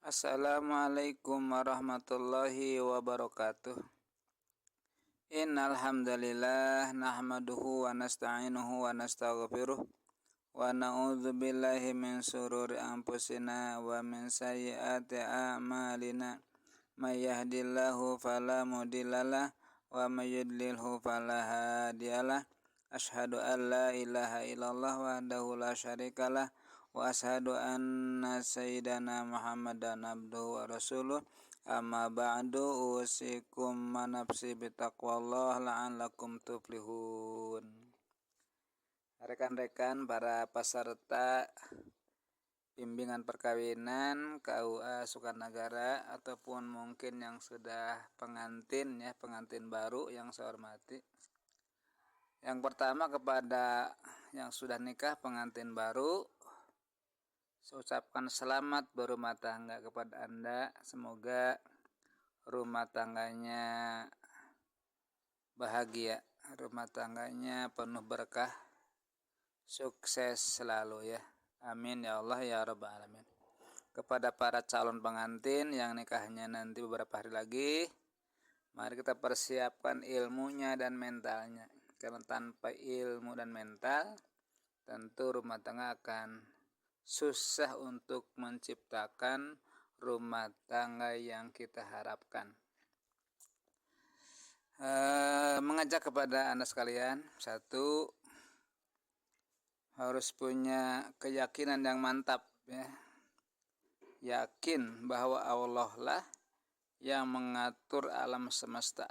Assalamualaikum warahmatullahi wabarakatuh. Innal hamdalillah nahmaduhu wa nasta'inuhu wa nastaghfiruh wa na'udzu billahi min shururi anfusina wa min sayyiati a'malina. May yahdihillahu fala mudhillalah wa may yudlilhu fala hadiyalah. Asyhadu an la ilaha illallah wahdahu la syarikalah wa asyhadu anna sayyidana Muhammadan abduhu wa rasuluh. Amma ba'du, usikum manapsi bitaqwallah la'allakum tuflihun. Rekan-rekan para peserta bimbingan perkawinan KUA Sukarnagara ataupun mungkin yang sudah pengantin baru yang saya hormati. Yang pertama kepada yang sudah nikah pengantin baru, saya ucapkan selamat berumah tangga kepada Anda. Semoga rumah tangganya bahagia, rumah tangganya penuh berkah, sukses selalu ya. Amin ya Allah ya Rabbal Alamin. Kepada para calon pengantin yang nikahnya nanti beberapa hari lagi, mari kita persiapkan ilmunya dan mentalnya. Karena tanpa ilmu dan mental, tentu rumah tangga akan susah untuk menciptakan rumah tangga yang kita harapkan. Mengajak kepada Anda sekalian, satu, harus punya keyakinan yang mantap ya. Yakin bahwa Allah lah yang mengatur alam semesta.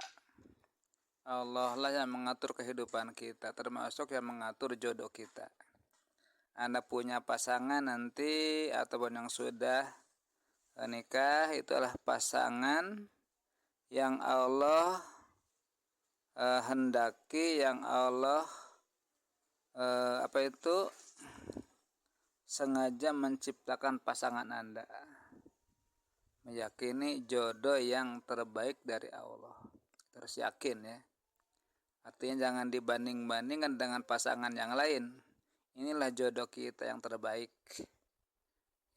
Allah lah yang mengatur kehidupan kita, termasuk yang mengatur jodoh kita. Anda punya pasangan nanti ataupun yang sudah nikah, itu adalah pasangan yang Allah hendaki, yang Allah sengaja menciptakan pasangan Anda. Meyakini jodoh yang terbaik dari Allah. Terus yakin ya. Artinya jangan dibanding-bandingkan dengan pasangan yang lain. Inilah jodoh kita yang terbaik.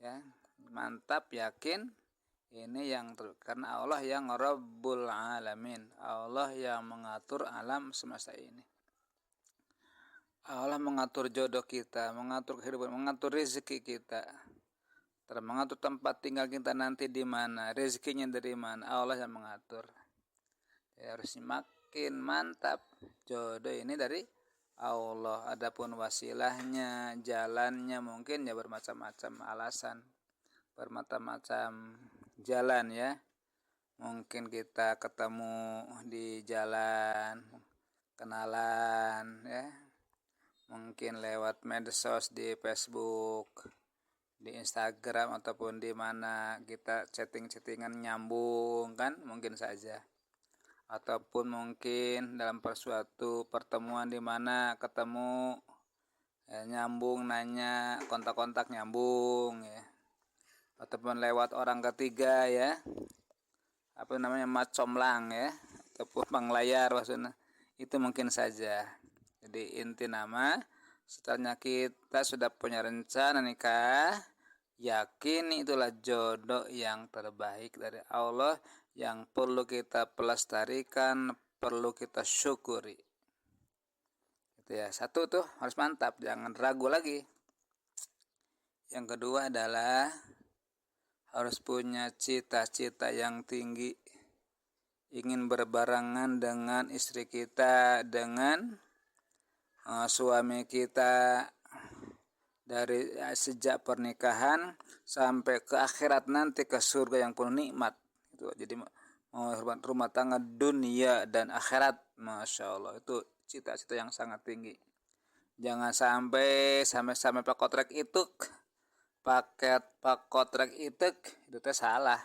Ya, mantap, yakin ini yang karena Allah yang Rabbul Alamin. Allah yang mengatur alam semesta ini. Allah mengatur jodoh kita, mengatur kehidupan, mengatur rezeki kita. Mengatur tempat tinggal kita nanti di mana, rezekinya dari mana, Allah yang mengatur. Ya, harus makin mantap jodoh ini dari Allah. Adapun wasilahnya, jalannya mungkin ya bermacam-macam alasan, bermacam-macam jalan ya. Mungkin kita ketemu di jalan, kenalan ya. Mungkin lewat medsos di Facebook, di Instagram ataupun di mana kita chatting-chattingan nyambung kan, mungkin saja. Ataupun mungkin dalam suatu pertemuan di mana ketemu nyambung, nanya, kontak-kontak nyambung ya. Ataupun lewat orang ketiga ya. Macomlang ya, ataupun panglayar maksudnya. Itu mungkin saja. Jadi inti nama, setelahnya kita sudah punya rencana nikah, yakin itulah jodoh yang terbaik dari Allah yang perlu kita pelestarikan, perlu kita syukuri. Itu ya, satu tuh harus mantap, jangan ragu lagi. Yang kedua adalah harus punya cita-cita yang tinggi, ingin berbarengan dengan istri kita, dengan suami kita dari sejak pernikahan sampai ke akhirat nanti, ke surga yang penuh nikmat. Itu jadi mau rumah tangga dunia dan akhirat, masya Allah, itu cita-cita yang sangat tinggi. Jangan sampai pakotrek itu itu teh salah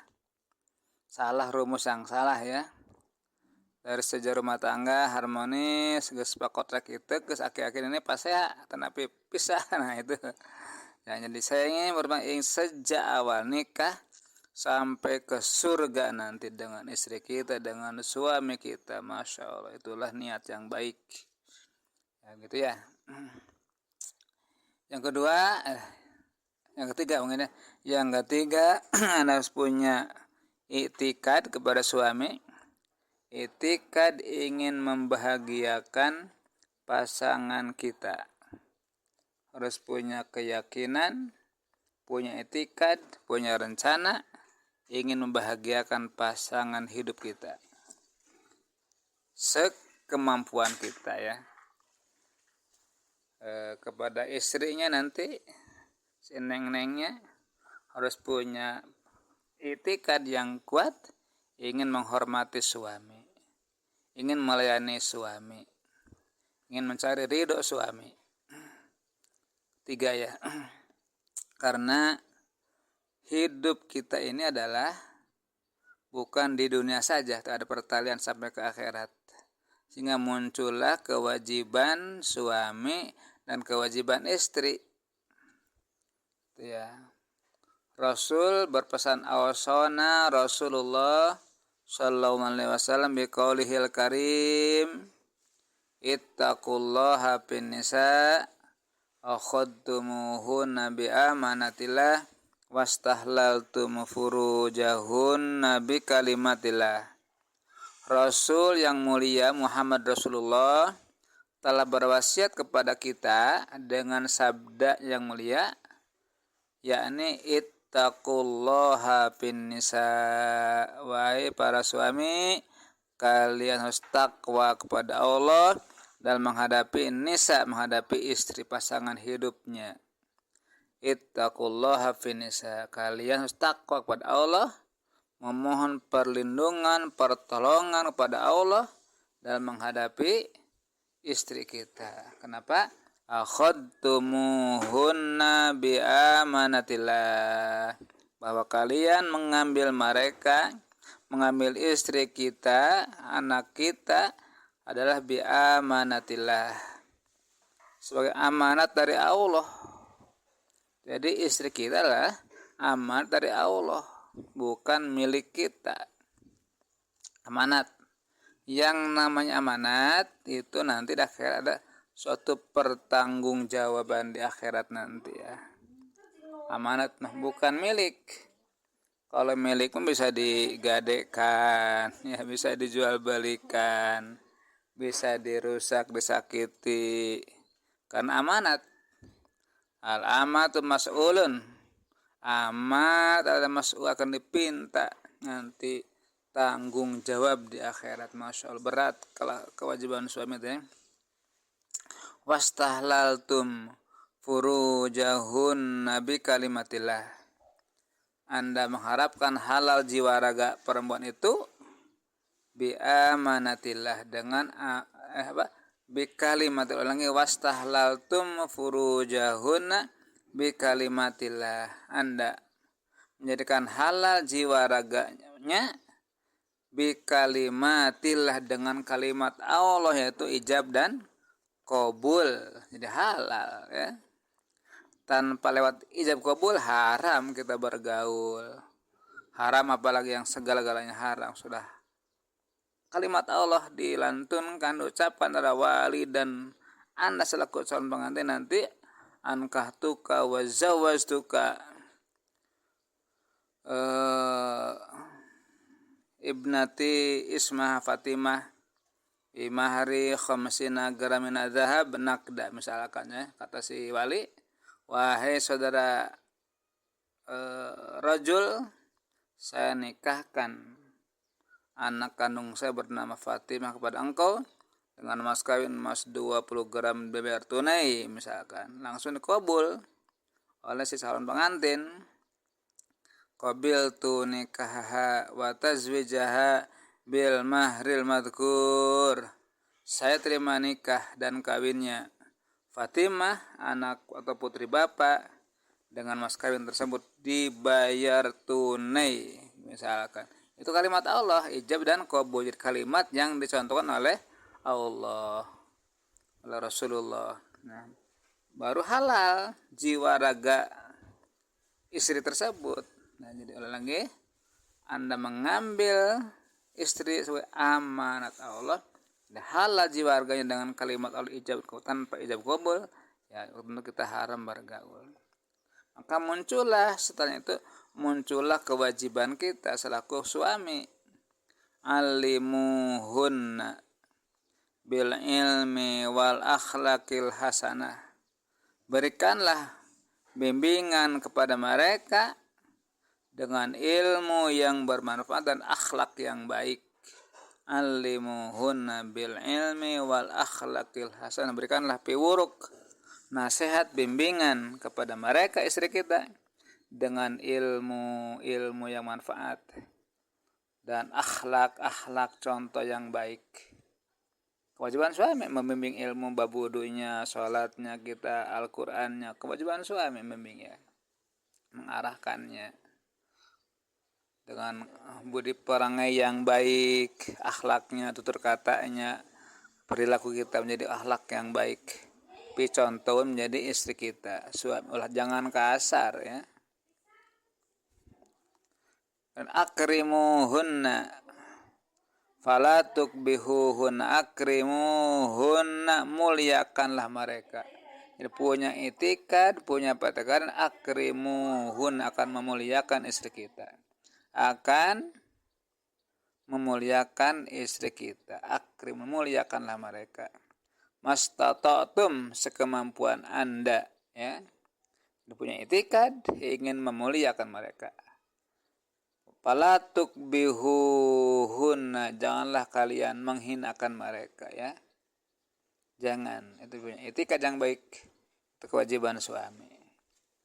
rumus yang salah ya. Dari sejak rumah tangga harmonis, geus pakotrek itu geus akhir-akhir ini pas ya tanapi pisah. Nah itu ya, jadi saya ingin sejak awal nikah sampai ke surga nanti dengan istri kita, dengan suami kita, masya Allah, itulah niat yang baik ya, gitu ya. Yang kedua Yang ketiga mungkin ya. Yang ketiga Anda harus punya itikad kepada suami. Itikad ingin membahagiakan pasangan kita. Harus punya keyakinan, punya itikad, punya rencana, ingin membahagiakan pasangan hidup kita. Sekemampuan kita ya. Kepada istrinya nanti, si neng-nengnya harus punya itikad yang kuat, ingin menghormati suami, ingin melayani suami, ingin mencari ridho suami. 3 ya. Karena hidup kita ini adalah bukan di dunia saja, tak ada pertalian sampai ke akhirat. Sehingga muncullah kewajiban suami dan kewajiban istri. Itu ya. Rasul berpesan, awsana Rasulullah sallallahu alaihi wasallam biqaulihil karim, ittaqullaha fin nisa akhadtumuhunna bi amanatillah wastahlaltum furujahunna bi kalimatillah. Rasul yang mulia Muhammad Rasulullah telah berwasiat kepada kita dengan sabda yang mulia, yakni ittaqullaha fin nisa, wahai para suami, kalian harus takwa kepada Allah dalam menghadapi nisa, menghadapi istri pasangan hidupnya. Ittaqullaha fin nisa, kalian harus takwa kepada Allah, memohon perlindungan, pertolongan kepada Allah dalam menghadapi istri kita. Kenapa? Akhadtumuhunna bi amanatillah, bahwa kalian mengambil mereka, mengambil istri kita, anak kita adalah bi amanatillah, sebagai amanat dari Allah. Jadi istri kita adalah amanat dari Allah, bukan milik kita. Amanat. Yang namanya amanat itu nanti di akhirat ada suatu pertanggungjawaban di akhirat nanti ya. Amanat bukan milik. Kalau milik pun bisa digadekan, ya bisa dijual balikan, bisa dirusak, disakiti. Karena amanat. Al-amatu mas'ulun. Amat ada mas'ul, akan dipinta nanti tanggung jawab di akhirat. Masya Allah, berat kalau kewajiban suami itu ya. Wastahlaltum furujahun nabi kalimatillah, Anda mengharapkan halal jiwa raga perempuan itu bi amanatillah, dengan bi kalimatillah. Ulangi, wastahlaltum furujahun bi kalimatillah, Anda menjadikan halal jiwa raganya bi kalimatillah, dengan kalimat Allah, yaitu ijab dan qabul. Jadi halal ya. Tanpa lewat ijab qabul haram kita bergaul. Haram apalagi yang segala-galanya haram. Sudah kalimat Allah dilantunkan, ucapan dari wali dan Anda selaku calon pengantin nanti, ankahtuka wa zawwajtuka ibnati ismah Fatimah imahri khamsina gramina zahab nakda, misalkan ya, kata si wali, wahai saudara rajul, saya nikahkan anak kandung saya bernama Fatimah kepada engkau dengan mas kawin emas 20 gram beber tunai, misalkan. Langsung dikabul oleh si calon pengantin. Qabiltu nikahaha wa tazwijaha bil mahril madhkur, saya terima nikah dan kawinnya Fatimah, anak atau putri bapak, dengan mas kawin tersebut dibayar tunai, misalkan. Itu kalimat Allah, ijab dan qabul, kalimat yang dicontohkan oleh Allah, oleh Rasulullah. Nah, baru halal jiwa raga istri tersebut. Nah, jadi ulang lagi, Anda mengambil istri sebagai amanat Allah, halal jiwa raganya dengan kalimat Allah ijab, tanpa ijab qabul, ya tentu kita haram bergaul. Maka muncullah kewajiban kita selaku suami, alimuhunna bil ilmi wal akhlaqil hasanah, berikanlah bimbingan kepada mereka dengan ilmu yang bermanfaat dan akhlak yang baik. Alimuhunna bil ilmi wal akhlaqil hasanah, berikanlah piwuruk, nasihat, bimbingan kepada mereka istri kita dengan ilmu yang manfaat dan akhlak contoh yang baik. Kewajiban suami membimbing ilmu bab wudunya, sholatnya kita, Al-Qur'annya. Kewajiban suami membimbing ya, mengarahkannya dengan budi perangai yang baik, akhlaknya, tutur katanya, perilaku kita menjadi akhlak yang baik. Contoh menjadi istri kita, suami ulah jangan kasar ya. Dan akrimuhunna fala tukbihuhunna, akrimuhunna, muliakanlah mereka. Jadi punya itikad, punya patakaran, akrimuhunna, akan memuliakan istri kita, akan memuliakan istri kita. Akrim, memuliakanlah mereka. Mastata'tum, sekemampuan Anda ya. Punya itikad, ingin memuliakan mereka. Fala tukbihuhunna, janganlah kalian menghinakan mereka ya. Jangan, itu punya itikad yang baik. Itu kewajiban suami.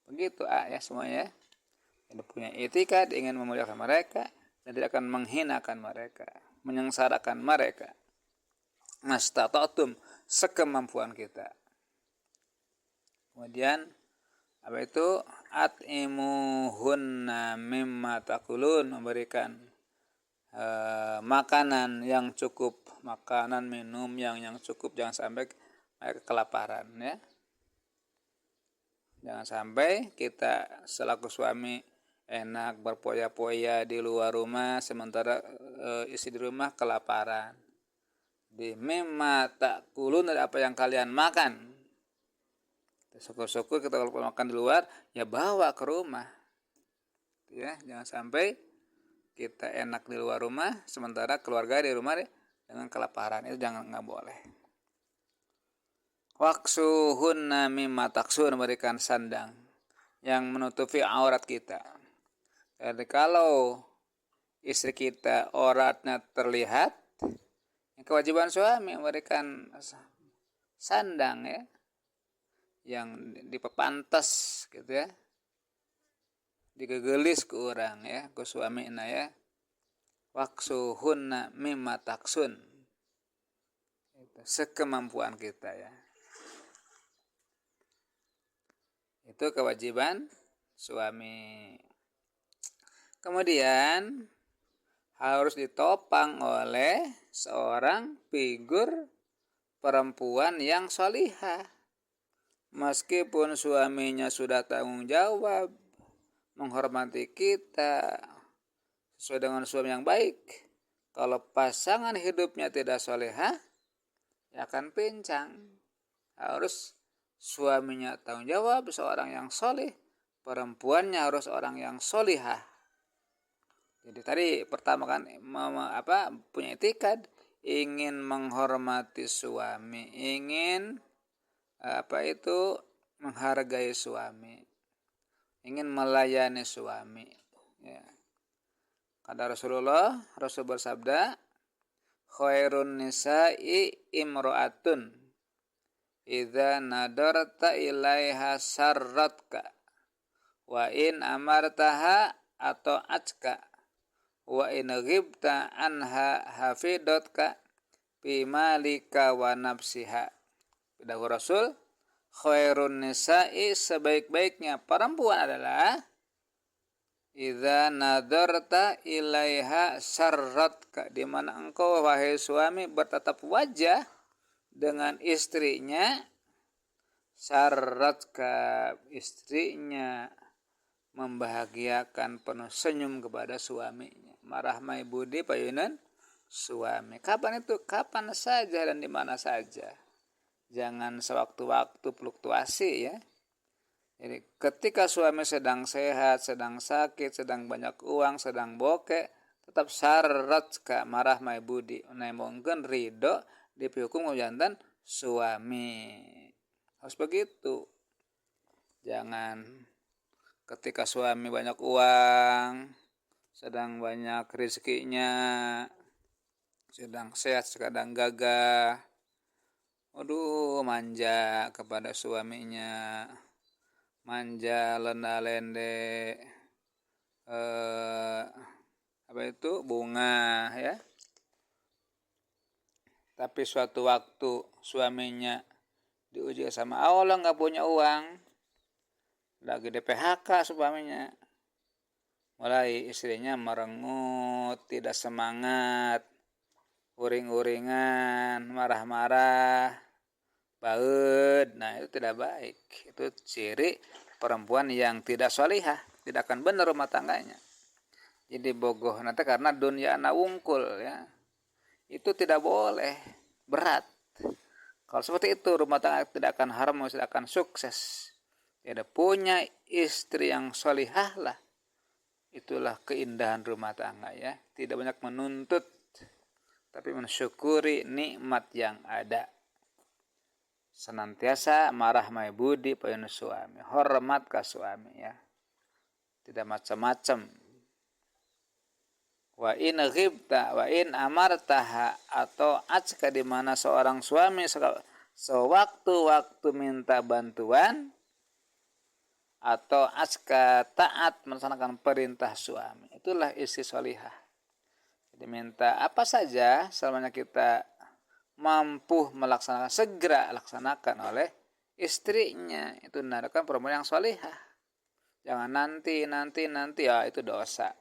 Begitu ya semuanya. Yang punya itikad ingin memuliakan mereka dan tidak akan menghinakan mereka, menyengsarakan mereka. Mastata'tum, sekemampuan kita. Kemudian apa itu? At'imuhunna mimma takulun, memberikan makanan yang cukup, makanan minum yang cukup, jangan sampai mereka kelaparan ya. Jangan sampai kita selaku suami enak berpoya-poya di luar rumah sementara istri di rumah kelaparan. Di mimma takulun, dari apa yang kalian makan. Syukur-syukur kita kalau makan di luar ya bawa ke rumah ya, jangan sampai kita enak di luar rumah sementara keluarga di rumah dengan kelaparan. Itu nggak boleh. Waksuhunna mimma taksun, memberikan sandang yang menutupi aurat kita. Jadi kalau istri kita auratnya terlihat, kewajiban suami memberikan sandang ya, yang dipepantas gitu ya, digegelis ke orang ya, ke suamina ya. Waksuhunna mimma taksun, sekemampuan kita ya. Itu kewajiban suami. Kemudian harus ditopang oleh seorang figur perempuan yang sholihah. Meskipun suaminya sudah tanggung jawab, menghormati kita sesuai dengan suami yang baik, kalau pasangan hidupnya tidak sholihah, ya akan pincang. Harus suaminya tanggung jawab, seorang yang sholih, perempuannya harus orang yang sholihah. Jadi tadi pertama kan punya itikad, ingin menghormati suami, ingin menghargai suami, ingin melayani suami ya. Kata Rasul bersabda, khairun nisa'i imro'atun idza nadarta ilaiha sarratka wa in amartaha atau atka wa in ghibta anha hafidatka bimalika wa nafsiha. Dahulu Rasul, khairun nisa'i, sebaik-baiknya perempuan adalah idza nadarta ilaiha sarratka, di mana engkau wahai suami bertatap wajah dengan istrinya, sarratka, istrinya membahagiakan, penuh senyum kepada suaminya, marahmai budi payunan suami. Kapan itu? Kapan saja dan di mana saja. Jangan sewaktu-waktu fluktuasi ya. Jadi ketika suami sedang sehat, sedang sakit, sedang banyak uang, sedang bokeh, tetap syarat ka marah mai budi mungkin ridho dihukum jantan suami. Harus begitu. Jangan ketika suami banyak uang, sedang banyak rezekinya, sedang sehat, sedang gagah, manja kepada suaminya, manja lenda-lende, bunga ya. Tapi suatu waktu suaminya diuji sama Allah nggak punya uang, lagi di PHK suaminya, mulai istrinya merengut, tidak semangat, uring-uringan, marah-marah, baud. Nah itu tidak baik. Itu ciri perempuan yang tidak sholihah, tidak akan benar rumah tangganya. Jadi bogoh nanti karena dunia anak wungkul ya, itu tidak boleh, berat. Kalau seperti itu rumah tangga tidak akan harmonis, tidak akan sukses. Tidak punya istri yang sholihah lah, itulah keindahan rumah tangga ya. Tidak banyak menuntut, tapi mensyukuri nikmat yang ada. Senantiasa marah mai budi payun suami, hormat ke suami ya, tidak macam-macam. Wa in ghibta wa in amartaha, atau ajka di mana seorang suami sewaktu-waktu minta bantuan, atau ajka taat melaksanakan perintah suami, itulah istri sholihah. Jadi minta apa saja selama kita mampu melaksanakan, segera laksanakan oleh istrinya, itu menandakan perempuan yang sholihah. Jangan nanti ya, itu dosa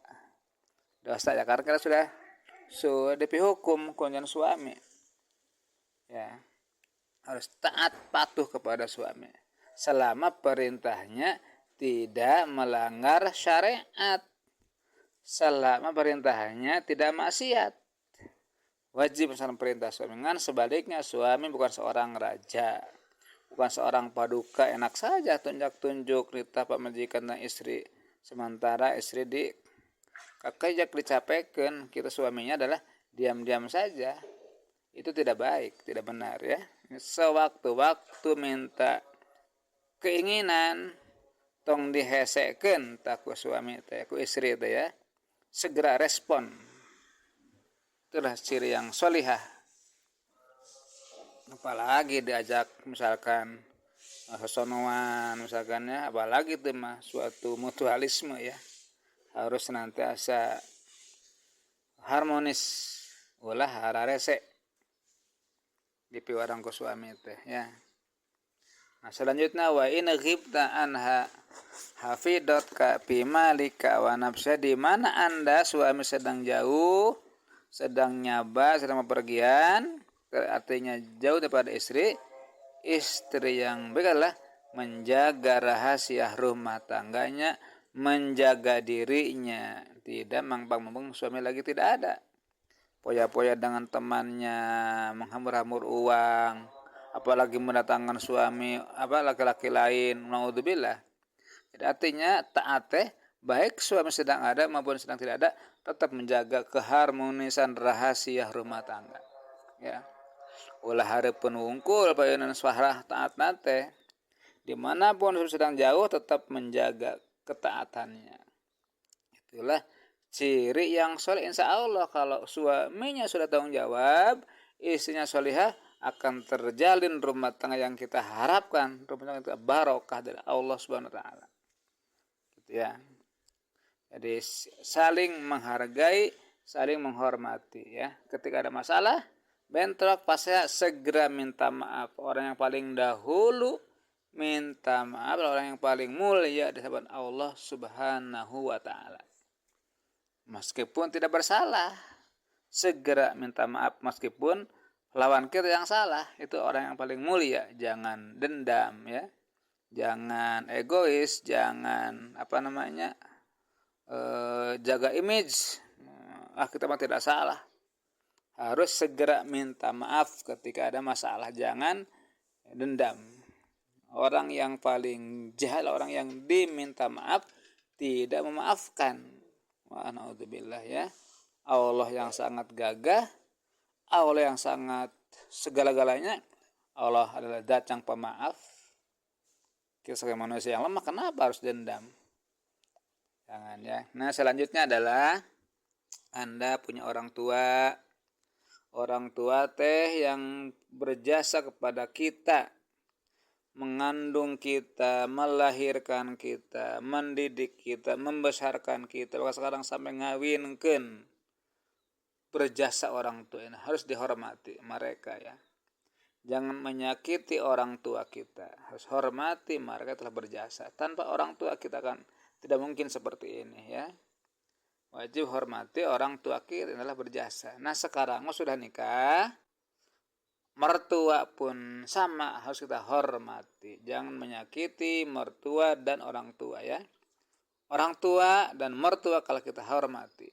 ya, karena kita sudah dihukum kunjung suami ya. Harus taat patuh kepada suami selama perintahnya tidak melanggar syariat, selama perintahnya tidak maksiat. Wajib melaksanakan perintah suami. Dengan sebaliknya suami bukan seorang raja, bukan seorang paduka enak saja tunjuk-tunjuk nitah pamajikan dan istri, sementara istri di kakek dicapekan, kita suaminya adalah diam-diam saja. Itu tidak baik, tidak benar ya. Sewaktu-waktu minta keinginan tong dihesekeun tak ku suami teh, ku istri teh ya, segera respon. Itulah ciri yang sholihah. Apalagi diajak misalkan hosonoan misalkan ya, apalagi itu mah suatu mutualisme ya, harus senantiasa harmonis, ulah hararese dipiwarang ku suami teh ya. Nah selanjutnya wa in ghibta anha hafidot ka fi malika wa nafsa, di mana Anda suami sedang jauh, sedang nyaba, sedang bepergian, artinya jauh daripada istri yang baiklah menjaga rahasia rumah tangganya, menjaga dirinya, tidak mangpang-mangpang suami lagi tidak ada, poya-poya dengan temannya, menghambur-hambur uang, apalagi mendatangkan suami laki-laki lain, naudzubillah. Jadi artinya taat baik suami sedang ada maupun sedang tidak ada, tetap menjaga keharmonisan rahasia rumah tangga ya. Ulah hareupeun wungkul payeunan suarah taat nate, dimanapun sedang jauh tetap menjaga ketaatannya. Itulah ciri yang soleh. Insya Allah kalau suaminya sudah tanggung jawab, istrinya solihah, akan terjalin rumah tangga yang kita harapkan, rumah tangga kita barokah dari Allah Subhanahu wa taala. Gitu ya. Jadi saling menghargai, saling menghormati ya. Ketika ada masalah, bentrok, pasti segera minta maaf. Orang yang paling dahulu minta maaf, orang yang paling mulia di hadapan Allah Subhanahu wa taala. Meskipun tidak bersalah, segera minta maaf meskipun lawan kita yang salah, itu orang yang paling mulia. Jangan dendam ya. Jangan egois, jangan jaga image. Kita mah tidak salah. Harus segera minta maaf ketika ada masalah, jangan dendam. Orang yang paling jahat, orang yang diminta maaf tidak memaafkan. Wa naudzubillah ya. Allah yang sangat gagah, Allah yang sangat segala-galanya. Allah adalah zat yang pemaaf. Kita sebagai manusia yang lemah, kenapa harus dendam? Jangan ya. Nah, selanjutnya adalah Anda punya orang tua. Orang tua teh yang berjasa kepada kita, mengandung kita, melahirkan kita, mendidik kita, membesarkan kita, bahkan sekarang sampai ngawinkeun. Berjasa orang tua ini harus dihormati mereka ya. Jangan menyakiti orang tua kita, harus hormati mereka telah berjasa. Tanpa orang tua kita kan tidak mungkin seperti ini ya. Wajib hormati orang tua kita adalah berjasa. Nah sekarang sudah nikah, mertua pun sama harus kita hormati. Jangan menyakiti mertua dan orang tua ya. Orang tua dan mertua kalau kita hormati,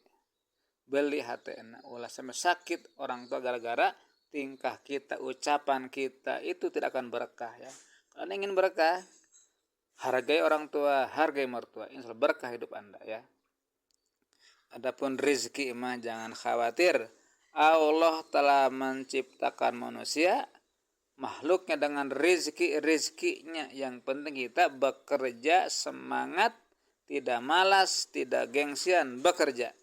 beli hatena ulah sampai sakit orang tua gara-gara tingkah kita, ucapan kita itu tidak akan berkah ya. Kalau ingin berkah, hargai orang tua, hargai mertua, insya Allah berkah hidup Anda ya. Adapun rezeki mah jangan khawatir. Allah telah menciptakan manusia, makhluknya dengan rezekinya. Yang penting kita bekerja semangat, tidak malas, tidak gengsian, bekerja.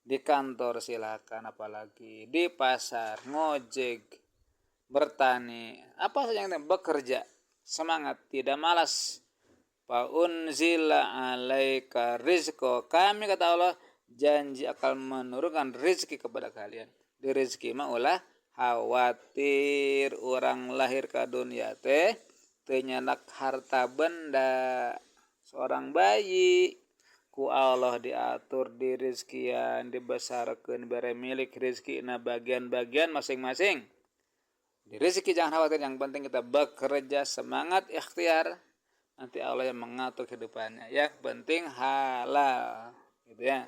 Di kantor silakan, apalagi di pasar, ngojek, bertani, apa saja yang bekerja, semangat, tidak malas. Fa unzila alaika rizqo, kami kata Allah janji akan menurunkan rezeki kepada kalian. Di rezeki mah ulah khawatir orang lahir ke dunia teh teu nyanak harta benda. Seorang bayi ku Allah diatur di rezekian, dibesarkeun, bere milik rezekina bagian-bagian masing-masing. Di rezeki jangan khawatir, yang penting kita bekerja semangat ikhtiar, nanti Allah yang mengatur kehidupannya. Yang penting halal gitu ya.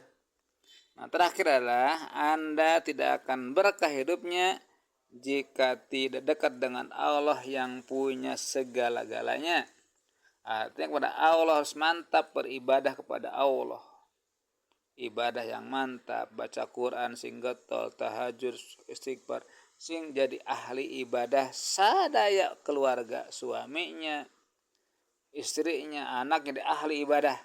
Nah terakhir adalah Anda tidak akan berkah hidupnya jika tidak dekat dengan Allah yang punya segala-galanya. Artinya kepada Allah harus mantap beribadah kepada Allah. Ibadah yang mantap, baca Quran sing getol, tahajud, istighfar, sing jadi ahli ibadah sadaya keluarga, suaminya, istrinya, anaknya jadi ahli ibadah.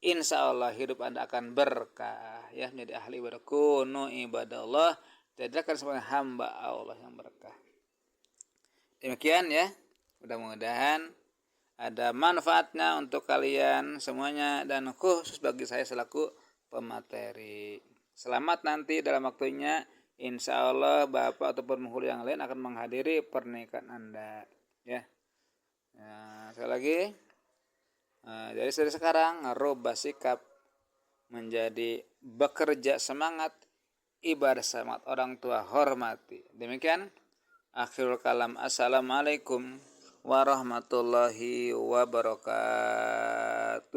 Insya Allah hidup Anda akan berkah ya, menjadi ahli ibadah. Kunu ibadallah, jadikan sebagai hamba Allah yang berkah. Demikian ya, mudah-mudahan ada manfaatnya untuk kalian semuanya dan khusus bagi saya selaku pemateri. Selamat nanti dalam waktunya, insya Allah Bapak ataupun penghulu yang lain akan menghadiri pernikahan Anda ya. Nah, sekali lagi, jadi dari sekarang rubah sikap menjadi bekerja semangat, ibadah semangat, orang tua hormati. Demikian akhirul kalam. Assalamualaikum warahmatullahi wabarakatuh.